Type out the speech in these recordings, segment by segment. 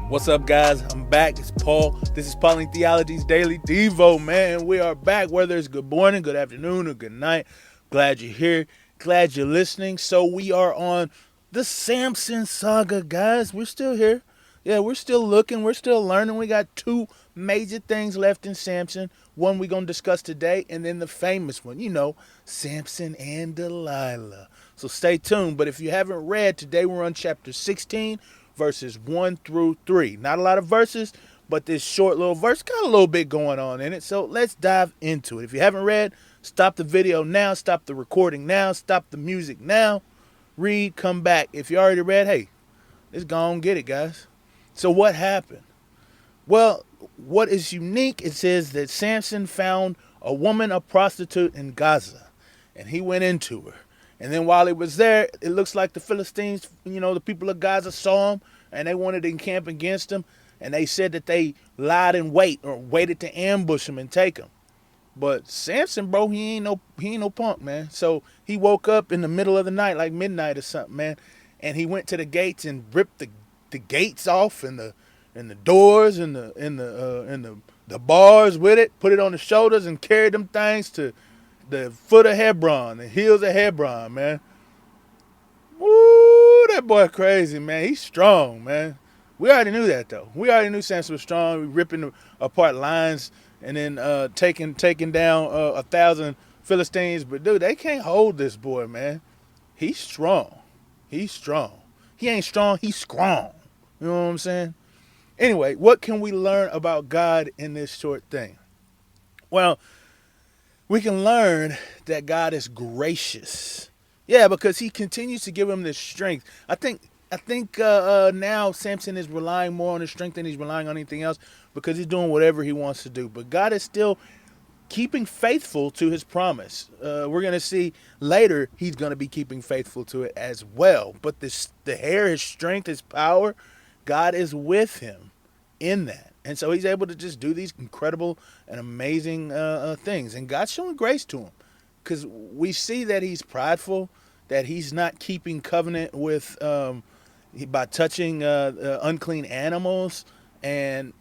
What's up, guys? I'm back. It's Paul. This is Pauline Theology's Daily Devo, man. We are back, whether it's good morning, good afternoon, or good night. Glad you're here. Glad you're listening. So we are on the Samson saga, guys. We're still here. Yeah, we're still looking. We're still learning. We got two major things left in Samson. One we're going to discuss today, and then the famous one, Samson and Delilah. So stay tuned. But if you haven't read, today we're on chapter 16, verses 1 through 3. Not a lot of verses, but this short little verse got a little bit going on in it. So let's dive into it. If you haven't read, stop the video now, stop the recording now, stop the music now, read, come back. If you already read, hey, let's go on get it, guys. So what happened? Well, what is unique, it says that Samson found a woman, a prostitute in Gaza, and he went into her. And then while he was there, it looks like the Philistines, the people of Gaza saw him, and they wanted to encamp against him. And they said that they lied in wait or waited to ambush him and take him. But Samson, bro, he ain't no punk, man. So he woke up in the middle of the night, like midnight or something, man. And he went to the gates and ripped the gates off and the doors and the bars with it, put it on the shoulders and carried them things to the foot of Hebron, the hills of Hebron, man. Woo, that boy crazy, man. He's strong, man. We already knew that, though. We already knew Samson was strong. We ripping apart lines and then taking down 1,000 Philistines. But, dude, they can't hold this boy, man. He's strong. He's strong. He ain't strong. He's strong. You know what I'm saying? Anyway, what can we learn about God in this short thing? Well, we can learn that God is gracious. Yeah, because he continues to give him this strength. I think now Samson is relying more on his strength than he's relying on anything else because he's doing whatever he wants to do. But God is still keeping faithful to his promise. We're going to see later he's going to be keeping faithful to it as well. But the hair, his strength, his power, God is with him in that. And so he's able to just do these incredible and amazing things. And God's showing grace to him because we see that he's prideful, that he's not keeping covenant with by touching unclean animals. And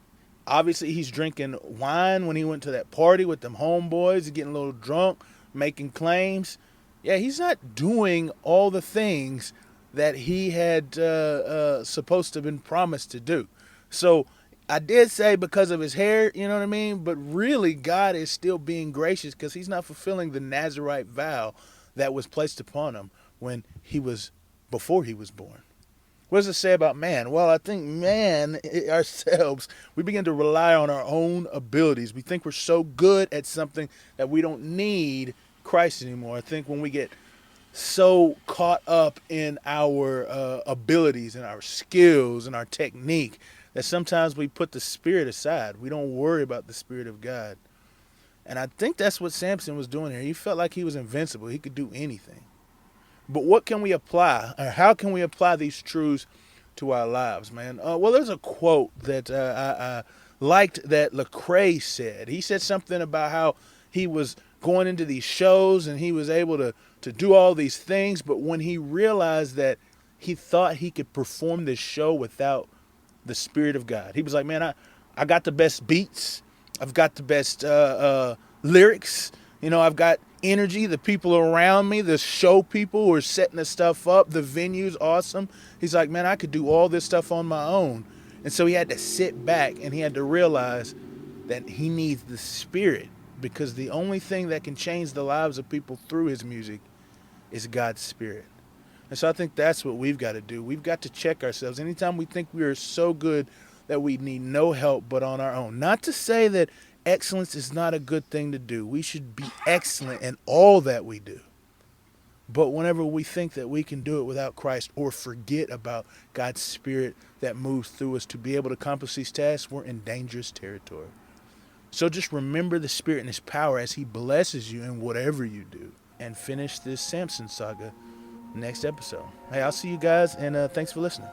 obviously he's drinking wine when he went to that party with them homeboys, getting a little drunk, making claims. Yeah, he's not doing all the things that he had supposed to have been promised to do. So I did say because of his hair, you know what I mean? But really, God is still being gracious because he's not fulfilling the Nazirite vow that was placed upon him before he was born. What does it say about man? Well, I think man, ourselves, we begin to rely on our own abilities. We think we're so good at something that we don't need Christ anymore. I think when we get so caught up in our abilities and our skills and our technique that sometimes we put the Spirit aside. We don't worry about the Spirit of God. And I think that's what Samson was doing here. He felt like he was invincible. He could do anything. But what can we apply, or how can we apply these truths to our lives, man? Well, there's a quote that I liked that Lecrae said. He said something about how he was going into these shows and he was able to do all these things, but when he realized that he thought he could perform this show without the Spirit of God, he was like, man, I got the best beats. I've got the best lyrics. I've got energy. The people around me, the show people who are setting the stuff up, the venue's awesome. He's like, man, I could do all this stuff on my own. And so he had to sit back and he had to realize that he needs the Spirit, because the only thing that can change the lives of people through his music is God's Spirit. And so I think that's what we've got to do. We've got to check ourselves. Anytime we think we are so good that we need no help but on our own. Not to say that excellence is not a good thing to do. We should be excellent in all that we do. But whenever we think that we can do it without Christ or forget about God's Spirit that moves through us to be able to accomplish these tasks, we're in dangerous territory. So just remember the Spirit and his power as he blesses you in whatever you do. And finish this Samson saga next episode. Hey, I'll see you guys, and thanks for listening.